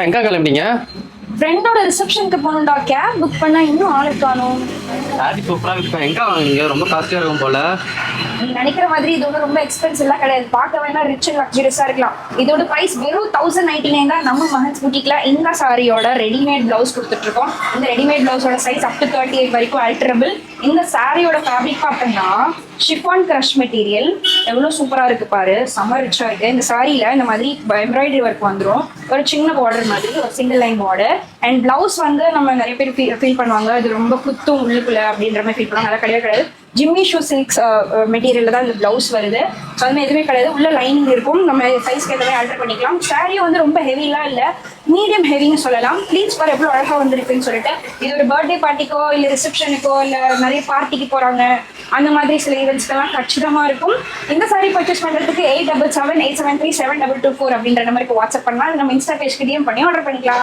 எங்க கிளம்பிட்டீங்க? ஃப்ரெண்டோட ரிசப்ஷனுக்கு போகணும்டா. கேப் புக் பண்ணா இன்னும் ஆளு காணோம். சாரி சூப்பரா இருக்கு. எங்க வாங்குனீங்க? ரொம்ப காஸ்ட்லியா இருக்கும் போல. நீ நினைக்கிற மாதிரி இது ஒன்றும் ரொம்ப எக்ஸ்பென்சிவ் எல்லாம் கிடையாது. பார்க்க வேணா ரிச் அண்ட் லக்ஸரியஸா இருக்கலாம். இதோட பிரைஸ் வெறும் 1099 தான். நம்ம மஹன்ஸ் புட்டிக்ல இந்த சாரியோட ரெடிமேட் பிளவுஸ் கொடுத்துட்டு இருக்கோம். இந்த ரெடிமேட் பிளவுஸோட சைஸ் அப் டு 38 வரைக்கும் அல்டரபிள். இந்த சாரியோட ஃபேப்ரிக் பார்த்தோம்னா ஷிஃபான் கிரஷ் மெட்டீரியல். எவ்வளோ சூப்பரா இருக்கு பாரு, செம ரிச்சா இருக்கு. இந்த சாரியில இந்த மாதிரி எம்ப்ராய்டரி ஒர்க் வந்துடும். ஒரு சின்ன பார்டர் மாதிரி, ஒரு single line border. And blouse வந்து நம்ம நிறைய பேர் ஃபீல் பண்ணுவாங்க அது ரொம்ப குத்தும் உள்ளுக்குள்ள அப்படின்ற மாதிரி ஃபீல் பண்ணுவாங்க. அதெல்லாம் கிடையாது. ஜிம்மி ஷூ சில்க்ஸ் மெட்டீரியல்ல தான் இந்த பிளவுஸ் வருது. ஸோ அதுமாதிரி எதுவுமே கிடையாது. உள்ள லைனிங் இருக்கும். நம்ம சைஸ்க்கு ஏற்ற மாதிரி ஆல்டர் பண்ணிக்கலாம். சாரியும் வந்து ரொம்ப ஹெவிலாம் இல்லை, மீடியம் ஹெவின்னு சொல்லலாம். ப்ளீஸ் பார் எவ்வளோ அழகாக வந்துருக்குன்னு சொல்லிட்டு. இது ஒரு பர்த்டே பார்ட்டிக்கோ இல்லை ரிசப்ஷனுக்கோ இல்லை நிறைய பார்ட்டிக்கு போகிறாங்க அந்த மாதிரி சில ஈவெண்ட்ஸ்க்கெல்லாம் கச்சிதமாக இருக்கும். இந்த சாரி பர்ச்சேஸ் பண்ணுறதுக்கு 8778737224 அப்படின்ற நம்பருக்கு வாட்ஸ்அப் பண்ணலாம். நம்ம இன்ஸ்டா பேஜ்க்கு டிஎம் பண்ணி ஆர்டர் பண்ணிக்கலாம்.